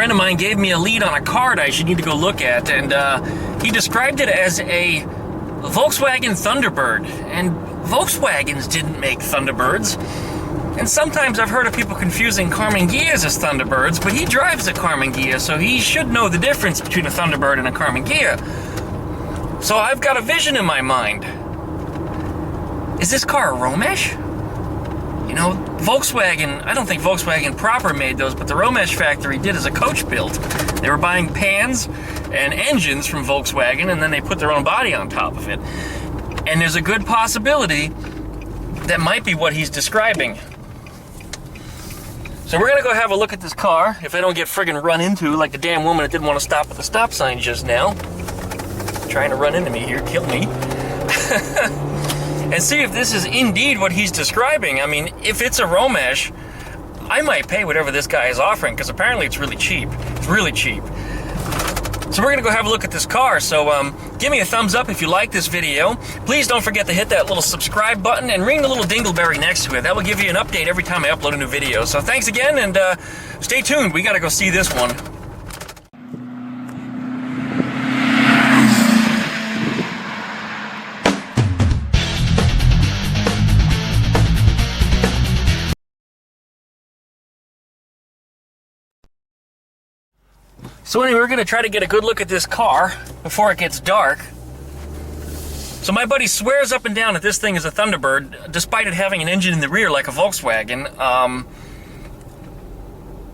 friend of mine gave me a lead on a card I should need to go look at, and he described it as a Volkswagen Thunderbird, and Volkswagens didn't make Thunderbirds. And sometimes I've heard of people confusing Karmann Ghias as Thunderbirds, but he drives a Karmann Ghia, so he should know the difference between a Thunderbird and a Karmann Ghia. So I've got a vision in my mind. Is this car a Rometsch? You know, Volkswagen, I don't think Volkswagen proper made those, but the Rometsch factory did as a coach build. They were buying pans and engines from Volkswagen, and then they put their own body on top of it. And there's a good possibility that might be what he's describing. So we're gonna go have a look at this car, if I don't get friggin' run into like the damn woman that didn't want to stop at the stop sign just now. Trying to run into me here, kill me. And see if this is indeed what he's describing. I mean, if it's a Rometsch, I might pay whatever this guy is offering, because apparently it's really cheap. It's really cheap. So we're gonna go have a look at this car. So give me a thumbs up if you like this video. Please don't forget to hit that little subscribe button and ring the little dingleberry next to it. That will give you an update every time I upload a new video. So thanks again, and stay tuned. We gotta go see this one. So anyway, we're going to try to get a good look at this car before it gets dark. So my buddy swears up and down that this thing is a Thunderbird, despite it having an engine in the rear like a Volkswagen.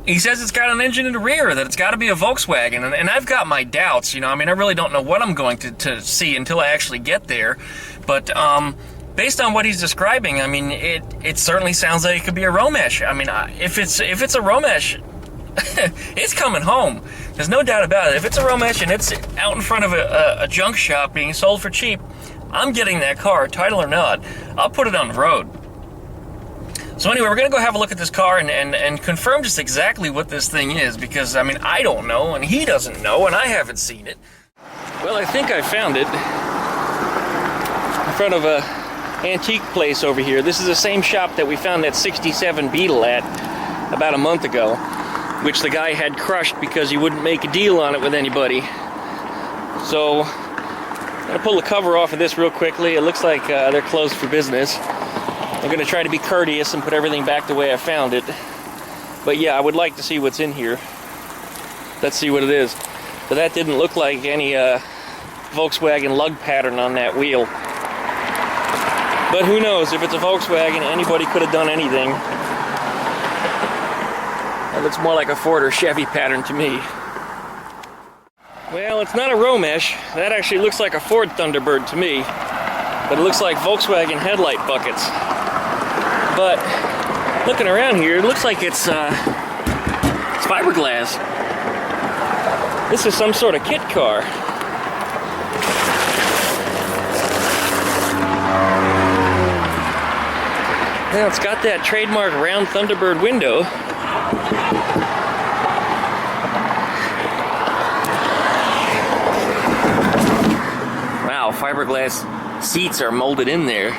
He says it's got an engine in the rear, that it's got to be a Volkswagen, and I've got my doubts, you know. I mean, I really don't know what I'm going to see until I actually get there. But based on what he's describing, I mean, it certainly sounds like it could be a Rometsch. I mean, if it's a Rometsch, it's coming home. There's no doubt about it. If it's a Rometsch and it's out in front of a junk shop being sold for cheap, I'm getting that car, title or not. I'll put it on the road. So anyway, we're going to go have a look at this car and confirm just exactly what this thing is, because, I mean, I don't know, and he doesn't know, and I haven't seen it. Well, I think I found it in front of a antique place over here. This is the same shop that we found that 67 Beetle at about a month ago, which the guy had crushed because he wouldn't make a deal on it with anybody. So I'm gonna pull the cover off of this real quickly. It looks like they're closed for business. I'm gonna try to be courteous and put everything back the way I found it. But yeah, I would like to see what's in here. Let's see what it is. But that didn't look like any Volkswagen lug pattern on that wheel. But who knows, if it's a Volkswagen, anybody could have done anything. That looks more like a Ford or Chevy pattern to me. Well, it's not a Rometsch. That actually looks like a Ford Thunderbird to me. But it looks like Volkswagen headlight buckets. But looking around here, it looks like it's fiberglass. This is some sort of kit car. Now it's got that trademark round Thunderbird window. Wow, fiberglass seats are molded in there.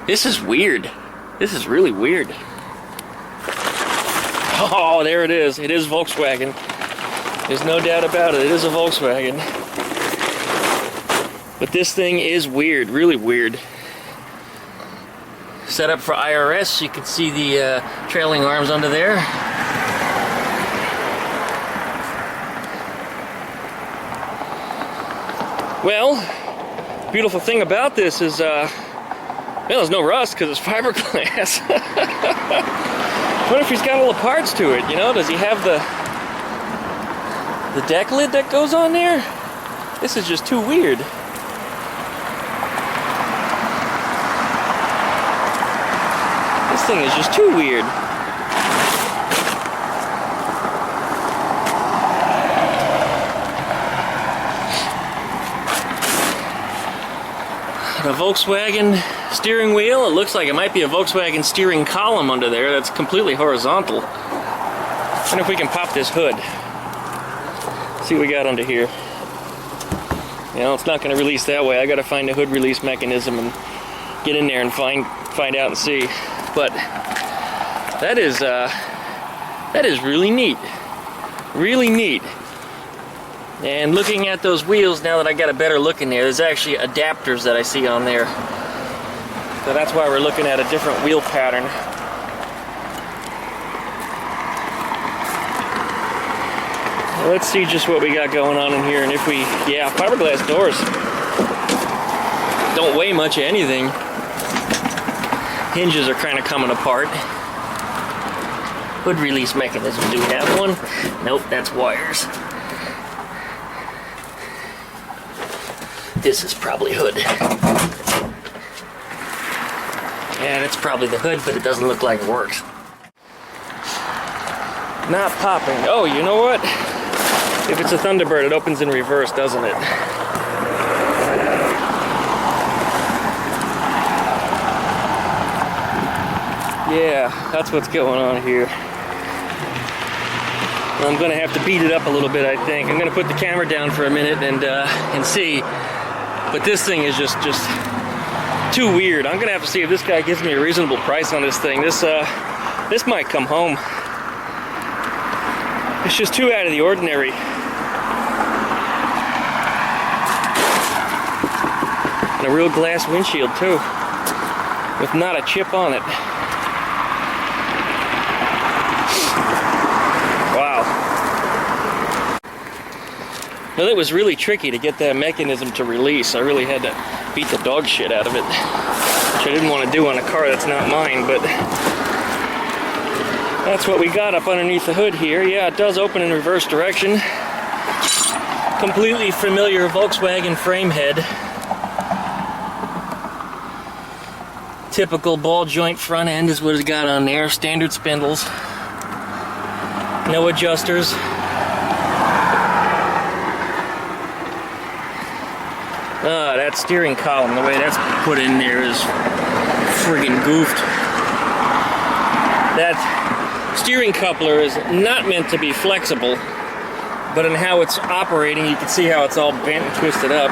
This is weird. This is really weird. Oh, there it is. It is Volkswagen. There's no doubt about it. It is a Volkswagen. But this thing is weird, really weird. Set up for IRS. You can see the trailing arms under there. Well, beautiful thing about this is, well, there's no rust because it's fiberglass. I wonder if he's got all the parts to it, you know? Does he have the deck lid that goes on there? This is just too weird. This thing is just too weird. The Volkswagen steering wheel, it looks like it might be a Volkswagen steering column under there that's completely horizontal. I wonder if we can pop this hood. See what we got under here. You know, it's not going to release that way. I got to find a hood release mechanism and get in there and find out and see. But that is really neat. Really neat. And looking at those wheels, now that I got a better look in there, there's actually adapters that I see on there. So that's why we're looking at a different wheel pattern. Let's see just what we got going on in here, and if we, yeah, fiberglass doors. Don't weigh much of anything. Hinges are kind of coming apart. Hood release mechanism, do we have one? Nope, that's wires. This is probably hood. Yeah, that's probably the hood, but it doesn't look like it works. Not popping. Oh, you know what? If it's a Thunderbird, it opens in reverse, doesn't it? Yeah, that's what's going on here. I'm gonna have to beat it up a little bit, I think. I'm gonna put the camera down for a minute and see. But this thing is just too weird. I'm gonna have to see if this guy gives me a reasonable price on this thing. This might come home. It's just too out of the ordinary. And a real glass windshield too, with not a chip on it. Well, it was really tricky to get that mechanism to release. I really had to beat the dog shit out of it, which I didn't want to do on a car that's not mine, but that's what we got up underneath the hood here. Yeah, it does open in reverse direction. Completely familiar Volkswagen frame head. Typical ball joint front end is what it's got on there. Standard spindles. No adjusters. That steering column, the way that's put in there is friggin' goofed. That steering coupler is not meant to be flexible, but in how it's operating, you can see how it's all bent and twisted up.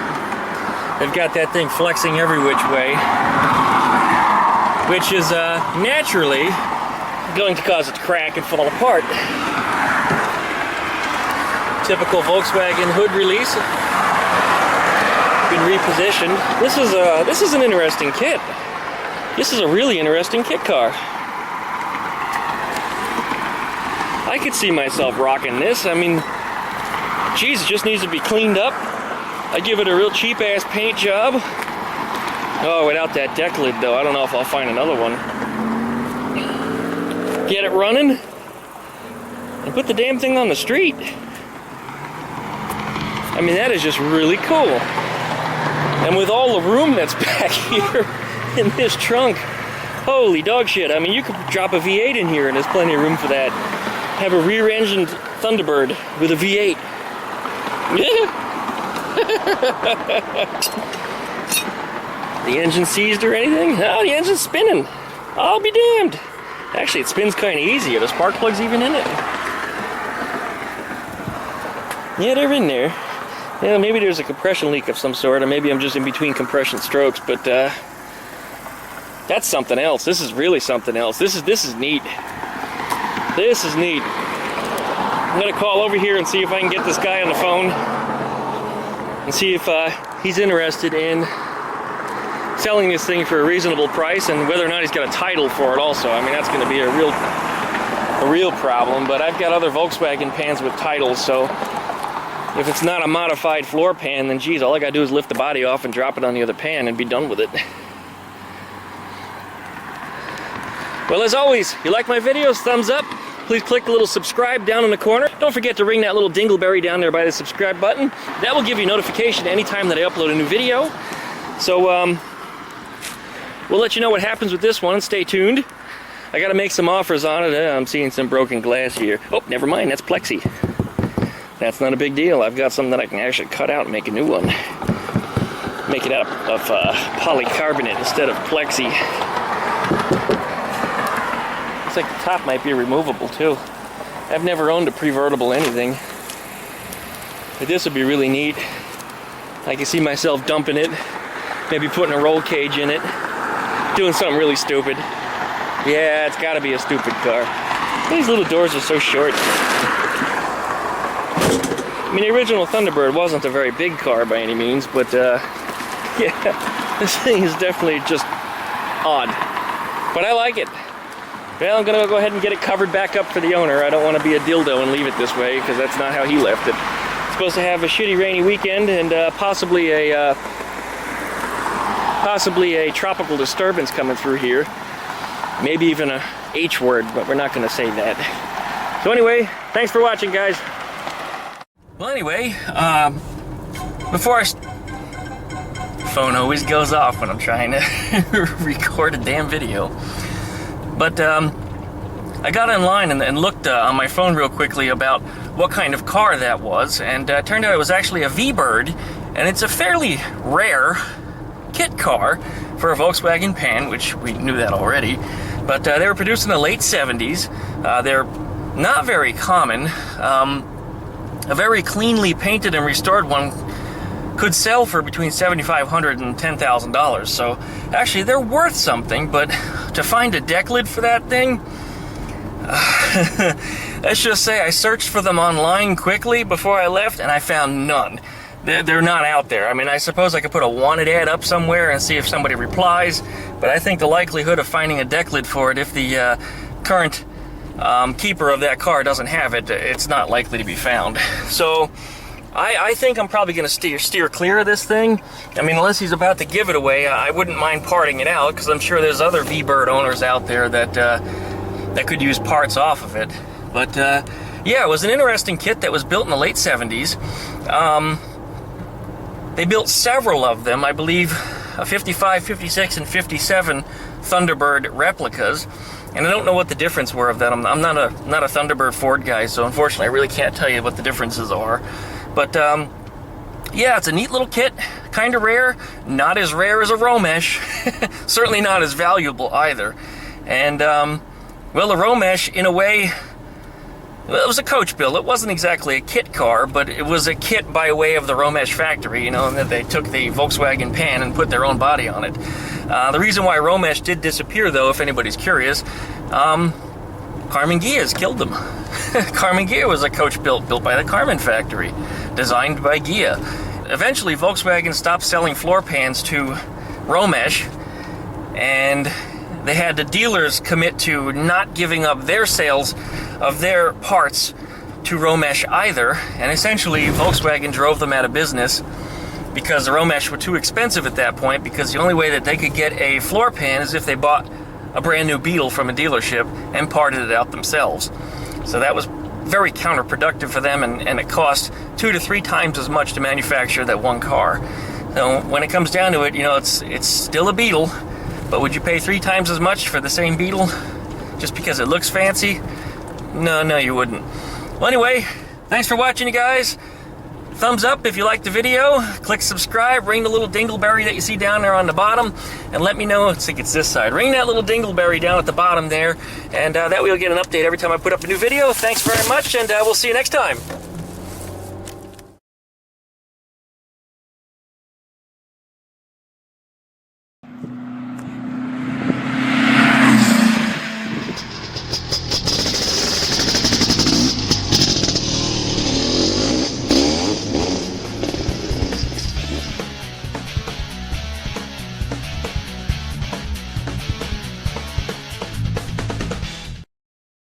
They've got that thing flexing every which way, which is naturally going to cause it to crack and fall apart. Typical Volkswagen hood release. Been repositioned. This is an interesting kit. This is a really interesting kit car. I could see myself rocking this. I mean, geez, it just needs to be cleaned up. I give it a real cheap ass paint job. Oh, without that deck lid though, I don't know if I'll find another one. Get it running and put the damn thing on the street. I mean, that is just really cool. And with all the room that's back here in this trunk, holy dog shit. I mean, you could drop a V8 in here and there's plenty of room for that. Have a rear-engined Thunderbird with a V8. The engine seized or anything? Oh, the engine's spinning. I'll be damned. Actually, it spins kind of easy. The spark plug's even in it. Yeah, they're in there. Yeah, maybe there's a compression leak of some sort, or maybe I'm just in between compression strokes, but that's something else. This is really something else. This is neat. This is neat. I'm gonna call over here and see if I can get this guy on the phone and see if he's interested in selling this thing for a reasonable price, and whether or not he's got a title for it also. I mean, that's gonna be a real problem, but I've got other Volkswagen pans with titles, so if it's not a modified floor pan, then geez, all I gotta do is lift the body off and drop it on the other pan and be done with it. Well, as always, if you like my videos, thumbs up. Please click the little subscribe down in the corner. Don't forget to ring that little dingleberry down there by the subscribe button. That will give you notification anytime that I upload a new video. So, we'll let you know what happens with this one. Stay tuned. I gotta make some offers on it. I'm seeing some broken glass here. Oh, never mind, that's plexi. That's not a big deal. I've got something that I can actually cut out and make a new one. Make it out of polycarbonate instead of plexi. Looks like the top might be removable too. I've never owned a prevertible anything, but this would be really neat. I can see myself dumping it, maybe putting a roll cage in it, doing something really stupid. Yeah, it's got to be a stupid car. These little doors are so short. mean, the original Thunderbird wasn't a very big car by any means, but yeah, this thing is definitely just odd. But I like it. Well, I'm gonna go ahead and get it covered back up for the owner. I don't want to be a dildo and leave it this way, because that's not how he left it. It's supposed to have a shitty rainy weekend and possibly a tropical disturbance coming through here. Maybe even a H word, but we're not gonna say that. So anyway, thanks for watching, guys. Well, anyway, before phone always goes off when I'm trying to record a damn video. But I got online and looked on my phone real quickly about what kind of car that was, and it turned out it was actually a Veebird, and it's a fairly rare kit car for a Volkswagen Pan, which we knew that already. But they were produced in the late 70s. They're not very common. A very cleanly painted and restored one could sell for between $7,500 and $10,000. So actually they're worth something, but to find a deck lid for that thing, let's just say I searched for them online quickly before I left and I found none. They're not out there. I mean, I suppose I could put a wanted ad up somewhere and see if somebody replies, but I think the likelihood of finding a deck lid for it, if the current keeper of that car doesn't have it, it's not likely to be found. So I think I'm probably going to steer clear of this thing. I mean, unless he's about to give it away, I wouldn't mind parting it out, because I'm sure there's other Veebird owners out there that could use parts off of it. But yeah, it was an interesting kit that was built in the late 70s. They built several of them, I believe, 55, 56, and 57 Thunderbird replicas. And I don't know what the difference were of that. I'm not a Thunderbird Ford guy, so unfortunately I really can't tell you what the differences are. But yeah, it's a neat little kit, kind of rare, not as rare as a Rometsch, certainly not as valuable either. And well, the Rometsch, in a way, well, it was a coach build. It wasn't exactly a kit car, but it was a kit by way of the Rometsch factory, you know, and that they took the Volkswagen Pan and put their own body on it. The reason why Rometsch did disappear, though, if anybody's curious, Carmen Ghia killed them. Carmen Ghia was a coach built by the Carmen factory, designed by Ghia. Eventually, Volkswagen stopped selling floor pans to Rometsch, and they had the dealers commit to not giving up their sales of their parts to Rometsch either, and essentially Volkswagen drove them out of business because the Rometsch were too expensive at that point, because the only way that they could get a floor pan is if they bought a brand new Beetle from a dealership and parted it out themselves. So that was very counterproductive for them, and it cost 2 to 3 times as much to manufacture that one car. So when it comes down to it, you know, it's still a Beetle, but would you pay 3 times as much for the same Beetle just because it looks fancy? No, you wouldn't. Well, anyway, thanks for watching, you guys. Thumbs up if you liked the video. Click subscribe. Ring the little dingleberry that you see down there on the bottom, and let me know. I think it's this side. Ring that little dingleberry down at the bottom there, and that way you'll get an update every time I put up a new video. Thanks very much, and we'll see you next time.